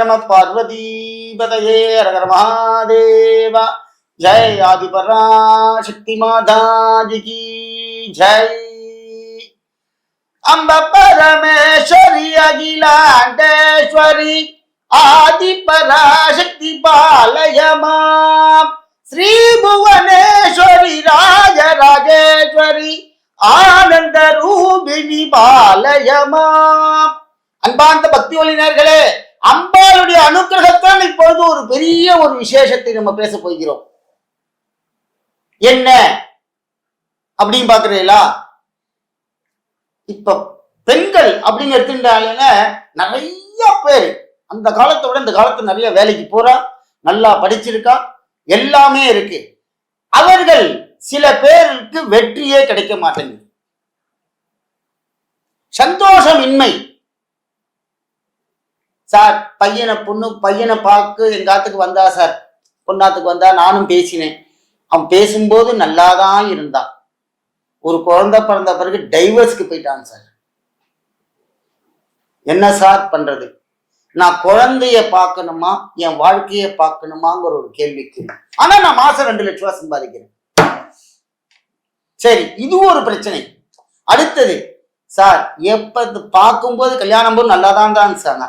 நம பார்வதீபதயே ஹர மகாதேவா. ஜெய் ஆதிபராசக்தி மாதாஜி கி ஜெய். அம்ப பரமேஸ்வரி அகிலாண்டேஸ்வரி ஆதி பராசக்தி பாலயமாம். ஸ்ரீ புவனேஸ்வரி ராஜராஜேஸ்வரி ஆனந்த ரூபிணி பாலயமாம். அன்பார்ந்த பக்தி ஒளினர்களே, அம்பாளுடைய அனுகிரகத்தான் இப்பொழுது ஒரு பெரிய ஒரு விசேஷத்தை நம்ம பேச போகிறோம். என்ன அப்படின்னு பாக்குறீங்களா? இப்ப பெண்கள் அப்படின்னு எடுத்துட்டாலுங்க நிறைய பேர் அந்த காலத்தை விட இந்த காலத்துல நிறைய வேலைக்கு போறா, நல்லா படிச்சிருக்கா, எல்லாமே இருக்கு. அவர்கள் சில பேருக்கு வெற்றியே கிடைக்க மாட்டேங்குது. சந்தோஷம் இன்மை. சார் பையனை பார்க்க எங்காத்துக்கு வந்தா சார், பொண்ணாத்துக்கு வந்தா, நானும் பேசினேன். அவன் பேசும்போது நல்லாதான் இருந்தான். ஒரு குழந்தை பிறந்த பிறகு டைவர்ஸ்க்கு போயிட்டான் சார். என்ன சார் பண்றது? நான் குழந்தைய பார்க்கணுமா என் வாழ்க்கைய பார்க்கணுமாங்கிற ஒரு கேள்விக்கு. ஆனா நான் மாசம் 2 லட்சம் ரூபாய் சம்பாதிக்கிறேன். சரி, இது ஒரு பிரச்சனை. அடுத்தது சார், எப்ப பார்க்கும்போது கல்யாணம் போது நல்லாதான் சார்,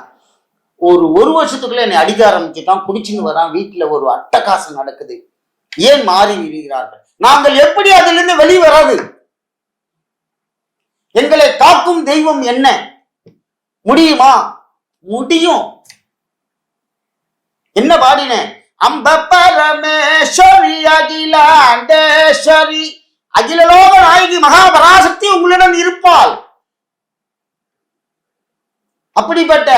ஒரு வருஷத்துக்குள்ள என்னை அடிக்க ஆரம்பிச்சுட்டான், குடிச்சுன்னு வரான், வீட்டுல ஒரு அட்டகாசம் நடக்குது. ஏன் மாறி விடுகிறார்கள்? நாங்கள் எப்படி அதிலிருந்து வெளிவராது? எங்களை காக்கும் தெய்வம் என்ன? முடியுமா? முடியும். என்ன பாடின? அம்ப பரமேஸ்வரி அகிலாண்டேஸ்வரி அகிலலோக நாயகி மகாபராசக்தி உங்களிடம் இருப்பாள். அப்படிப்பட்ட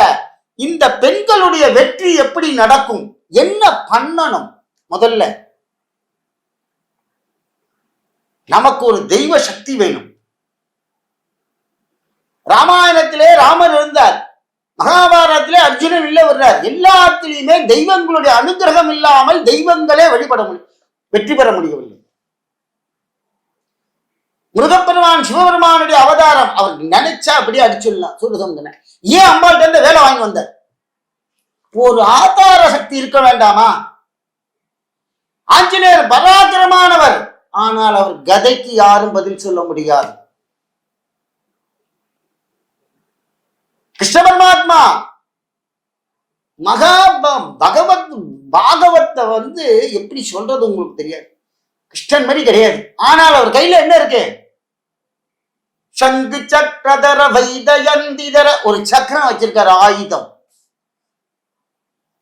இந்த பெண்களுடைய வெற்றி எப்படி நடக்கும்? என்ன பண்ணணும்? முதல்ல நமக்கு ஒரு தெய்வ சக்தி வேணும். ராமாயணத்திலே ராமர் இருந்தார், மகாபாரதத்திலே அர்ஜுனன் இல்ல வர்றார். எல்லாத்திலையுமே தெய்வங்களுடைய அனுகிரகம் இல்லாமல் தெய்வங்களே வழிபட வெற்றி பெற முடியவில்லை. முருகப்பெருமான் சிவபெருமானுடைய அவதாரம், அவர் நினைச்சா அப்படியே அடிச்சுடலாம் சூரசம்தனை. ஏன் அம்பாள்கிட்ட இருந்து வேலை வாங்கி வந்தார்? ஒரு ஆதார சக்தி இருக்க வேண்டாமா? ஆஞ்சநேயர் பராக்கிரமானவர், ஆனால் அவர் கதைக்கு யாரும் பதில் சொல்ல முடியாது. கிருஷ்ண பரமாத்மா பாகவத்தை எப்படி சொல்றது உங்களுக்கு தெரியாது. கிருஷ்ணன் மாதிரி கிடையாது. ஆனால் அவர் கையில என்ன இருக்கு? சங்கு சக்கரதர வைதயந்திதர ஒரு சக்கரம் வச்சிருக்காரு, ஆயுதம்.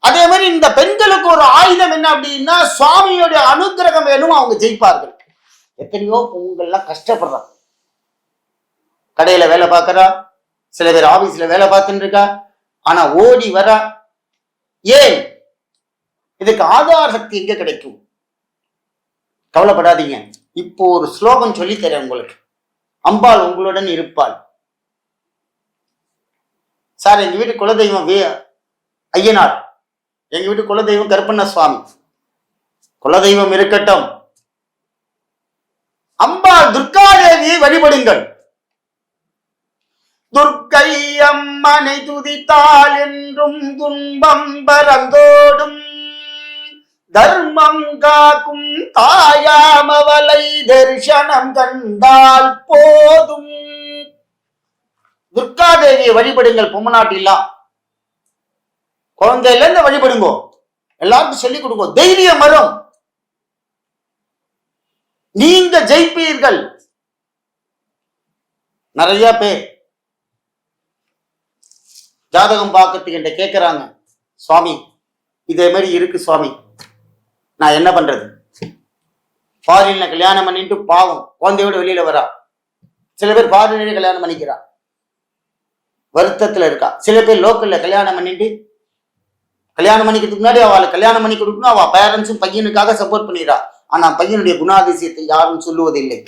அதே மாதிரி இந்த பெண்களுக்கு ஒரு ஆயுதம் என்ன அப்படின்னா, சுவாமியோடைய அனுகிரகம் வேணும், அவங்க ஜெயிப்பார்கள். எத்தனையோ பொங்கல்லாம் கஷ்டப்படுறா, கடையில வேலை பார்க்கறா, சில பேர் ஆபீஸ்ல வேலை பார்த்துட்டு இருக்கா, ஆனா ஓடி வரா. ஏன்? இதுக்கு ஆதார சக்தி எங்க கிடைக்கும்? கவலைப்படாதீங்க, இப்போ ஒரு ஸ்லோகம் சொல்லி தரேன் உங்களுக்கு. அம்பாள் உங்களுடன் இருப்பாள். சார், எங்க வீட்டு குலதெய்வம் ஐயனார், எங்க வீட்டு குலதெய்வம் கருப்பண்ண சுவாமி. குலதெய்வம் இருக்கட்டும், அம்பாள் துர்காதேவியை வழிபடுங்கள். துர்க்கை அம்மனை துதித்தால் என்றும் துன்பம் பரந்தோடும், தர்மம் காக்கும் தாயாமவளை தரிசனம் கண்டால் போதும். துர்காதேவியை வழிபடுங்கள். பொம்மநாட்டிலாம் குழந்தையில இருந்து வழிபடுங்கோ, எல்லாருக்கும் சொல்லிக் கொடுங்க. தைரியம் வரும், நீங்க ஜெயிப்பீர்கள். நிறைய பேர் ஜாதகம் பார்க்கறதுக்கு என்கிட்ட கேட்கிறாங்க, சுவாமி இதே மாதிரி இருக்கு சுவாமி, நான் என்ன பண்றது? ஃபாரின்ல கல்யாணம் பண்ணிட்டு பாவம் குழந்தையோட வெளியில வரா. சில பேர் ஃபாரின்ல கல்யாணம் பண்ணிக்கிறா, வருத்தத்துல இருக்கா. சில பேர் லோக்கல்ல கல்யாணம் பண்ணிக்கிறதுக்கு முன்னாடி அவளை கல்யாணம் பண்ணி கொடுக்கணும், அவ பேரண்ட்ஸும் பையனுக்காக சப்போர்ட் பண்ணிடுறா. ஆனா பையனுடைய குணாதிசயத்தை யாரும் சொல்லுவதில்லை.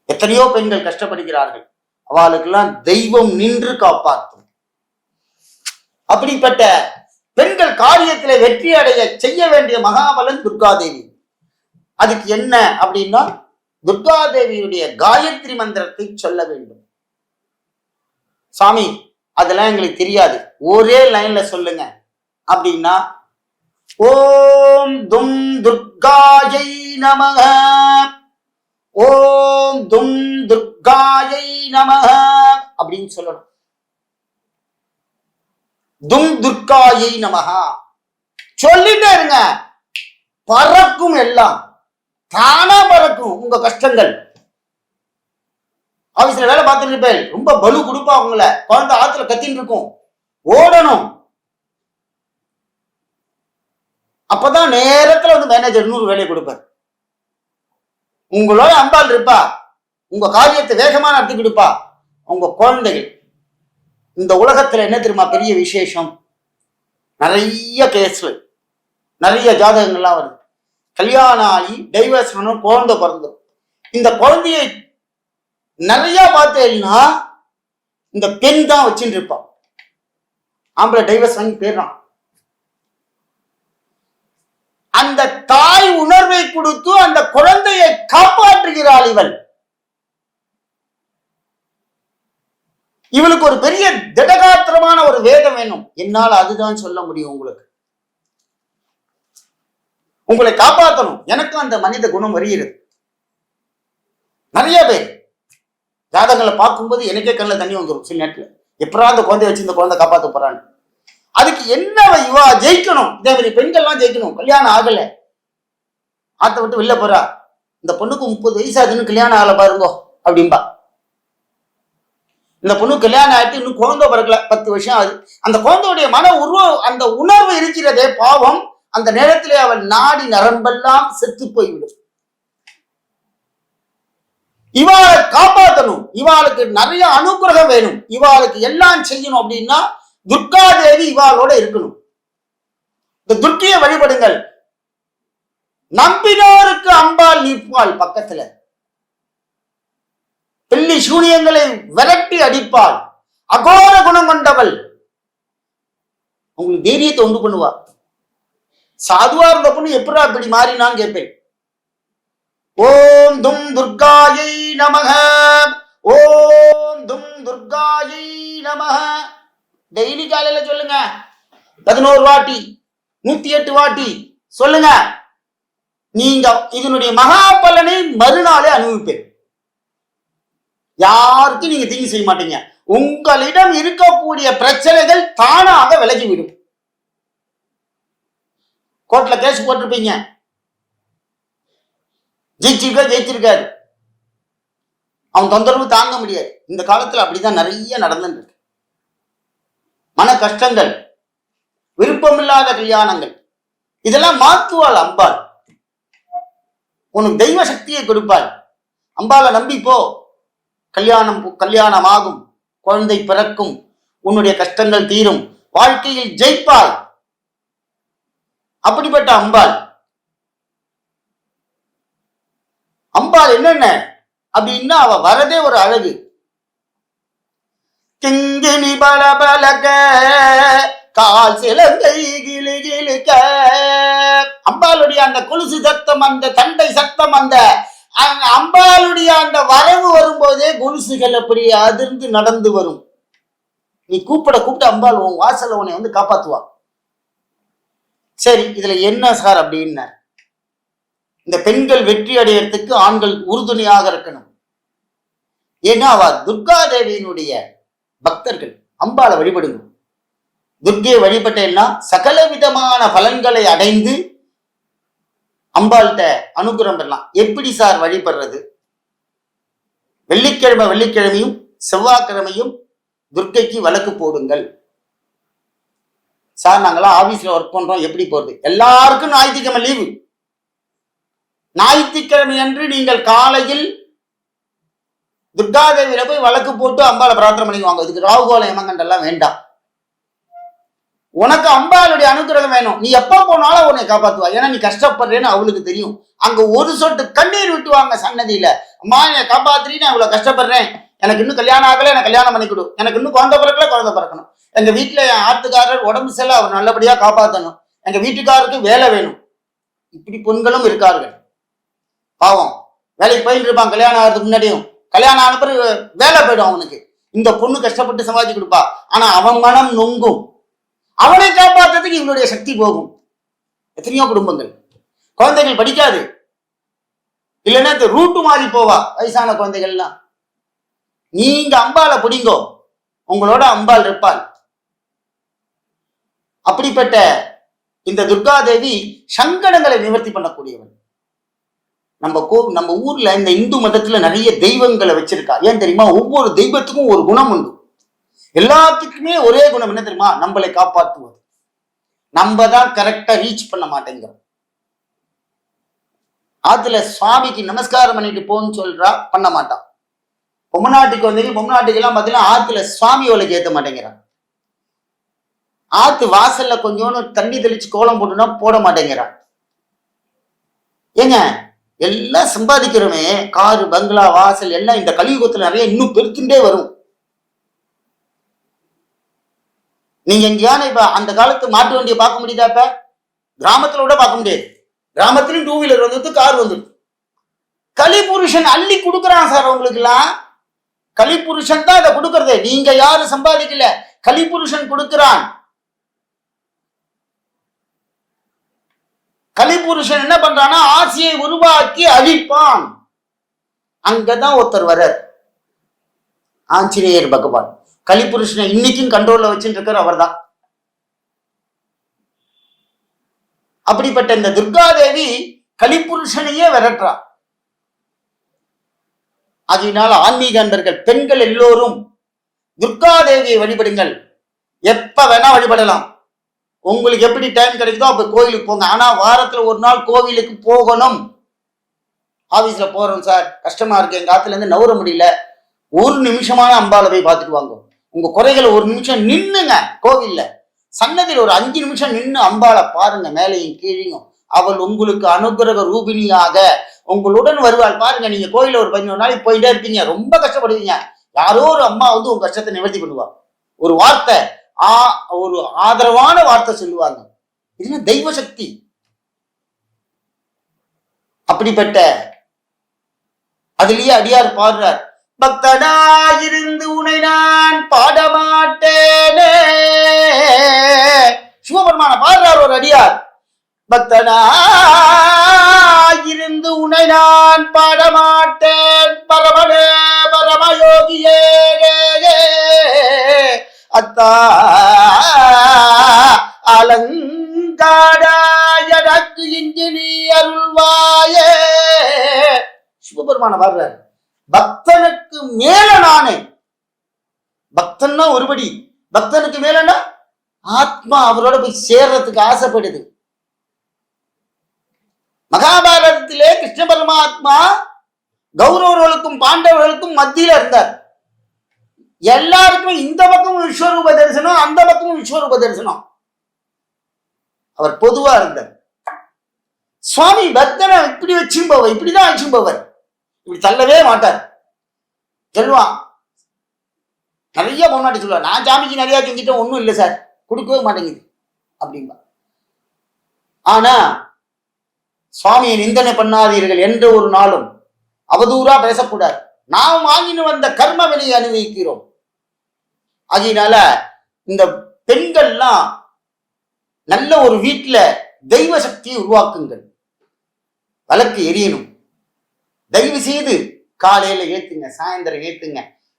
எத்தனையோ பெண்கள் கஷ்டப்படுகிறார்கள், அவளுக்கெல்லாம் தெய்வம் நின்று காப்பாற்றும். அப்படிப்பட்ட பெண்கள் காரியத்திலே வெற்றி அடைய செய்ய வேண்டிய மகாபலன் துர்காதேவி. அதுக்கு என்ன அப்படின்னா, துர்காதேவியுடைய காயத்ரி மந்திரத்தை சொல்ல வேண்டும். சாமி அதெல்லாம் எங்களுக்கு தெரியாது, ஒரே லைன்ல சொல்லுங்க அப்படின்னா, ஓம் தும் துர்காயை நமக, ஓம் தும் துர்காயை நமக அப்படின்னு சொல்லணும். தும் துர்காயை நமகா சொல்லிட்டே இருங்க, பறக்கும், எல்லாம் தானா பறக்கும். உங்க கஷ்டங்கள், ஆபீஸ்ல வேலை பார்த்துட்டு இருப்பேன், ரொம்ப பலு கொடுப்பா உங்களை, குழந்தை ஆத்துல கத்தின்னு இருக்கும், ஓடணும். அப்பதான் நேரத்துல வந்து மேனேஜர் 100 வேலையை கொடுப்பார். உங்களோட அம்பாள் இருப்பா, உங்க காரியத்தை வேகமா நடத்தி கொடுப்பா. உங்க குழந்தைகள், இந்த உலகத்துல என்ன தெரியுமா பெரிய விசேஷம், நிறைய கேஸ், நிறைய ஜாதகங்கள்லாம் வருது. கல்யாணம் ஆகி டைவர்ஸ் பண்ணணும், குழந்தை பிறந்தோம். இந்த குழந்தையை நிறைய பார்த்தேன்னா இந்த பெண் தான் வச்சுட்டு இருப்பான். ஆம்பளை டைவர்ஸ் வாங்கி போயிடுறான். அந்த தாய் உணர்வை கொடுத்து அந்த குழந்தையை காப்பாற்றுகிறாள் இவள். இவளுக்கு ஒரு பெரிய திடகாத்திரமான ஒரு வேகம் வேணும். என்னால் அதுதான் சொல்ல முடியும். உங்களை காப்பாற்றணும். எனக்கும் அந்த மனித குணம் வருகிறது. நிறைய பேர் ஜாதகங்களை பார்க்கும்போது எனக்கே கண்ணில் தண்ணி வந்துடும் சில நேரத்தில். எப்படா அந்த குழந்தைய வச்சு இந்த குழந்தை காப்பாற்ற போறான்னு. அதுக்கு என்ன இவா ஜெயிக்கணும். இதே மாதிரி பெண்கள்லாம் ஜெயிக்கணும். கல்யாணம் ஆகலை, ஆத்த விட்டு வெளில போறா, இந்த பொண்ணுக்கு 30 வயசு ஆகுதுன்னு கல்யாணம் ஆகலை பாருங்கோ அப்படின்பா. இந்த பொண்ணு கல்யாணம் ஆயிட்டு இன்னும் குழந்தை பிறக்கல, 10 வருஷம் ஆகுது. அந்த குழந்தையுடைய மன உருவம், அந்த உணர்வு இருக்கிறதே பாவம், அந்த நேரத்திலே அவள் நாடி நரம்பெல்லாம் செத்து போய்விடும். இவாளை காப்பாற்றணும். இவாளுக்கு நிறைய அனுகிரகம் வேணும். இவாளுக்கு எல்லாம் செய்யணும் அப்படின்னா துர்கா தேவி இவாளோட இருக்கணும். இந்த துர்க்கியை வழிபடுங்கள். நம்பினோருக்கு அம்பாள் நிற்பாள் பக்கத்துல. பில்லி சூனியங்களை விரட்டி அடிப்பாள். அகோர குணம் கொண்டவள். உங்களுக்கு தைரியத்தை உண்டு பண்ணுவா. சாதுவா இருந்த பொண்ணு எப்படா இப்படி மாறினான்னு கேட்பேன். ஓம் தும் துர்காயை நமக, ஓம் தும் துர்காயை நமக. டெய்லி காலையில சொல்லுங்க. 11 வாட்டி, 108 வாட்டி சொல்லுங்க. நீங்க இதனுடைய மகா பலனை மறுநாளே அனுபவிப்பேன். யாருக்கும் நீங்க தீங்கு செய்ய மாட்டீங்க. உங்களிடம் இருக்கக்கூடிய பிரச்சனைகள் தானாக விலகிவிடும். கோர்ட்ல கேஸ் போட்டிருப்பீங்க, ஜெயிச்சிருக்காரு, அவன் தொந்தரவு தாங்க முடியாது. இந்த காலத்துல அப்படிதான் நிறைய நடந்துட்டு. மன கஷ்டங்கள், விருப்பமில்லாத கல்யாணங்கள், இதெல்லாம் மாத்துவாள் அம்பாள். உனக்கு தெய்வ சக்தியை கொடுப்பாள். அம்பாளை நம்பிப்போ. கல்யாணம் ஆகும், குழந்தை பிறக்கும், உன்னுடைய கஷ்டங்கள் தீரும், வாழ்க்கையில் ஜெயிப்பாள். அப்படிப்பட்ட அம்பாள். அம்பாள் என்னென்ன அப்படின்னா அவ வரதே ஒரு அழகு. கிங்கினி பலபலக கால் சிலங்கை கிளி கிளிக்க. அம்பாளுடைய அந்த கொலுசு சத்தம், அந்த தண்டை சத்தம், அந்த அம்பாளுடைய அந்த வரவு வரும்போதே கொலுசுகள் அப்படி அதிர்ந்து நடந்து வரும். நீ கூப்பிட்டு அம்பாள் உன் வாசல்ல உன்னை வந்து காப்பாத்துவா. சரி, இதுல என்ன சார் அப்படின்னா, இந்த பெண்கள் வெற்றி அடையறதுக்கு ஆண்கள் உறுதுணையாக இருக்கணும். ஏன்னா அவ துர்கா தேவியினுடைய பக்தர்கள். அம்பாளை வழிபடுங்க. துர்கையை வழிபட்டேன்னா சகல விதமான பலன்களை அடைந்து அம்பாள்கிட்ட அனுகிரகம் பெறலாம். எப்படி சார் வழிபடுறது? வெள்ளிக்கிழமையும் செவ்வாய்க்கிழமையும் துர்க்கைக்கு வழக்கு போடுங்கள். சார் நாங்கெல்லாம் ஆபீஸ்ல ஒர்க் பண்றோம், எப்படி போறது? எல்லாருக்கும் ஞாயிற்றுக்கிழமை லீவு. ஞாயிற்றுக்கிழமை அன்று நீங்கள் காலையில் துர்காதேவியில போய் வழக்கு போட்டு அம்பாளை பிரார்த்தனை பண்ணிக்குவாங்க. இதுக்கு ராகுகோல யமகண்டெல்லாம் வேண்டாம். உனக்கு அம்பாளுடைய அனுகிரகம் வேணும். நீ எப்ப போனாலும் உன்னை காப்பாத்துவா. ஏன்னா நீ கஷ்டப்படுறேன்னு அவளுக்கு தெரியும். அங்க ஒரு சொட்டு கண்ணீர் விட்டுவாங்க சன்னதியில. அம்மா என்னை காப்பாத்துறீ, நான் இவ்வளவு கஷ்டப்படுறேன், எனக்கு இன்னும் கல்யாணம் ஆகல, எனக்கு கல்யாணம் பண்ணி கொடு, எனக்கு இன்னும் குழந்தை பிறக்கணும், எங்க வீட்டுல என் ஆத்துக்காரர் உடம்பு செல்ல அவர் நல்லபடியா காப்பாற்றணும், எங்க வீட்டுக்காரருக்கு வேலை வேணும். இப்படி பெண்களும் இருக்கார்கள். பாவம் வேலைக்கு போயிட்டு இருப்பான். கல்யாணம் ஆகிறதுக்கு முன்னாடியும் கல்யாணம் ஆன பிறகு வேலை போயிடும் அவனுக்கு. இந்த பொண்ணு கஷ்டப்பட்டு சம்பாதிச்சு கொடுப்பா, ஆனா அவன் மனம் நொங்கும். அவனை காப்பாற்றுறதுக்கு இவனுடைய சக்தி போகும். எத்தனையோ குடும்பங்கள் குழந்தைகள் படிக்காது, இல்லைன்னா இந்த ரூட்டு மாறி போவா வயசான குழந்தைகள்லாம். நீங்க அம்பால பிடிங்கோ, உங்களோட அம்பாள் இருப்பாள். அப்படிப்பட்ட இந்த துர்காதேவி சங்கடங்களை நிவர்த்தி பண்ணக்கூடியவன். நம்ம ஊர்ல இந்த இந்து மதத்துல நிறைய தெய்வங்களை வச்சிருக்கா. ஏன் தெரியுமா? ஒவ்வொரு தெய்வத்துக்கும் ஒரு குணம் உண்டு. எல்லாத்துக்குமே ஒரே குணம் என்ன தெரியுமா? நம்மளை காப்பாற்றுவது. நம்ம தான் கரெக்டா ரீச் பண்ண மாட்டேங்கிறோம். ஆத்துல சுவாமிக்கு நமஸ்காரம் பண்ணிட்டு போன்னு சொல்றா, பண்ண மாட்டான். பொம்மநாட்டுக்கு வந்தீங்க, பொம்மநாட்டுக்கு எல்லாம் பாத்தீங்கன்னா ஆத்துல சுவாமி ஒலைக்கு ஏத்த மாட்டேங்கிறான். ஆத்து வாசல்ல கொஞ்சோன்னு தண்ணி தெளிச்சு கோலம் போட்டுனா போட மாட்டேங்கிறான். ஏங்க, எல்லாம் சம்பாதிக்கிறோமே, காரு பங்களா வாசல் எல்லாம் இந்த கலியுகத்துல நிறைய இன்னும் பெருத்துட்டே வரும். நீங்க எங்கேயான இப்ப அந்த காலத்து மாட்டு வண்டியை பார்க்க முடியுதா? இப்ப கிராமத்துல கூட பார்க்க முடியாது. கிராமத்திலும் டூ வீலர் வந்துடுது, கார் வந்துடுது. கலிபுருஷன் அள்ளி கொடுக்குறான் சார் உங்களுக்கு எல்லாம். கலிபுருஷன் தான் அதை கொடுக்கறது. நீங்க யாரும் சம்பாதிக்கல, கலிபுருஷன் கொடுக்கிறான். கலிபுருஷன் என்ன பண்றான்னா ஆசையை உருவாக்கி அழிப்பான். அங்கதான் ஒருத்தர் வர்றார், ஆஞ்சநேயர் பகவான். கலிபுருஷனை இன்னைக்கும் கண்ட்ரோல்ல வச்சுட்டு இருக்கார் அவர் தான். அப்படிப்பட்ட இந்த துர்காதேவி கலிபுருஷனையே விரட்டுறா. அதனால ஆன்மீக அன்பர்கள் பெண்கள் எல்லோரும் துர்காதேவியை வழிபடுங்கள். எப்ப வேணா வழிபடலாம். உங்களுக்கு எப்படி டைம் கிடைக்குதோ அப்ப கோவிலுக்கு போங்க. ஆனா வாரத்துல ஒரு நாள் கோவிலுக்கு போகணும். ஆபீஸ்ல போறோம் சார், கஷ்டமா இருக்கு, எங்க ஆத்துல இருந்து நவர முடியல, ஒரு நிமிஷமான அம்பால போய் பார்த்துட்டு வாங்க. உங்க குறைகளை ஒரு நிமிஷம் நின்னுங்க. கோவில்ல சன்னதியில் ஒரு 5 நிமிஷம் நின்று அம்பால பாருங்க, மேலையும் கீழையும். அவள் உங்களுக்கு அனுகிரக ரூபிணியாக உங்களுடன் வருவாள். பாருங்க, நீங்க கோயில ஒரு 15 நாளைக்கு போயிட்டே இருப்பீங்க, ரொம்ப கஷ்டப்படுவீங்க. யாரோ ஒரு அம்மா வந்து உங்க கஷ்டத்தை நிவர்த்தி பண்ணுவாங்க. ஒரு வார்த்தை, ஒரு ஆதரவான வார்த்தை சொல்லுவாங்க. இது தெய்வ சக்தி. அப்படிப்பட்ட அதுலயே அடியார் பாடுறார், பக்தனாயிருந்து உனை நான் பாடமாட்டேனே. சிவபெருமான பாடுறார் ஒரு அடியார், பக்தனாயிருந்து உனை நான் பாடமாட்டேன் பரமனே பரமயோகியே அத்தா அலங்காடாயடக்கு இங்கு நீ அருள்வாயே. சிவபெருமான பாடுறார், பக்தனுக்கு மேல நானே. பக்தன்னா ஒருபடி, பக்தனுக்கு மேலன்னா ஆத்மா அவரோட போய் சேர்றதுக்கு ஆசைப்படுது. மகாபாரதத்திலே கிருஷ்ண பரமாத்மா கௌரவர்களுக்கும் பாண்டவர்களுக்கும் மத்தியில இருந்தார். எல்லாருக்கும் இந்த பக்கமும் விஸ்வரூப தரிசனம், அந்த பக்கமும் விஸ்வரூப தரிசனம். அவர் பொதுவா இருந்தார். சுவாமி பக்தனை இப்படி வச்சும் போவர், இப்படிதான் வச்சும் போவர், இப்படி தள்ளவே மாட்டார். சொல்லுவான், நிறைய பொண்ணாட்டி சொல்லுவார், நான் சாமிக்கு நிறைய செஞ்சுட்டேன், ஒன்றும் இல்லை சார், கொடுக்கவே மாட்டேங்குது அப்படின்பா. ஆனா சுவாமியை நிந்தனை பண்ணாதீர்கள் என்ற ஒரு நாளும் அவதூறா பேசக்கூடாது. நாம் வாங்கின்னு வந்த கர்ம வினையை அனுபவிக்கிறோம். அதனால இந்த பெண்கள்லாம் நல்ல ஒரு வீட்டுல தெய்வ சக்தியை உருவாக்குங்கள். விளக்கு எரியணும். தயவு செய்து காலையில ஏத்துங்க, சாயந்தரம் ஏத்துங்க.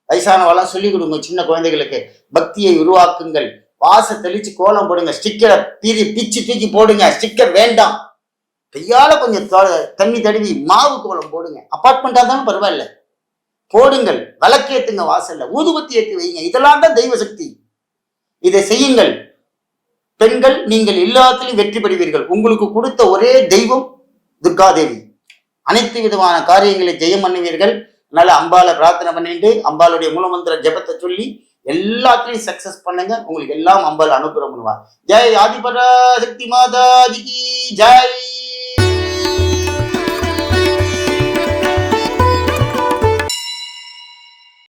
வயசானவெல்லாம் சொல்லிக் கொடுங்க சின்ன குழந்தைகளுக்கு. பக்தியை உருவாக்குங்கள். வாச தெளிச்சு கோலம் போடுங்க. ஸ்டிக்கரை பிச்சு தூக்கி போடுங்க. ஸ்டிக்கர் வேண்டாம். கையால கொஞ்சம் தண்ணி தடவி மாவு கோலம் போடுங்க. அப்பார்ட்மெண்டா தானே பரவாயில்ல, போடுங்கள். விளக்கேத்துங்க, வாசல்ல ஊதுபத்தி ஏற்றி வைங்க. இதெல்லாம் தான் தெய்வ சக்தி. இதை செய்யுங்கள். பெண்கள், நீங்கள் எல்லாத்திலையும் வெற்றி பெறுவீர்கள். உங்களுக்கு கொடுத்த ஒரே தெய்வம் துர்காதேவி. அனைத்து விதமான காரியங்களை ஜெயம் பண்ணுவீர்கள். அதனால அம்பால பிரார்த்தனை பண்ணிட்டு அம்பாளுடைய மூலமந்திர ஜபத்தை சொல்லி எல்லாத்திலையும் சக்சஸ் பண்ணுங்க. உங்களுக்கு எல்லாம் அம்பாள் அனுகிரகம் பண்ணுவா. ஜெய் ஆதிபராசக்தி மாதா ஜி, ஜெய்.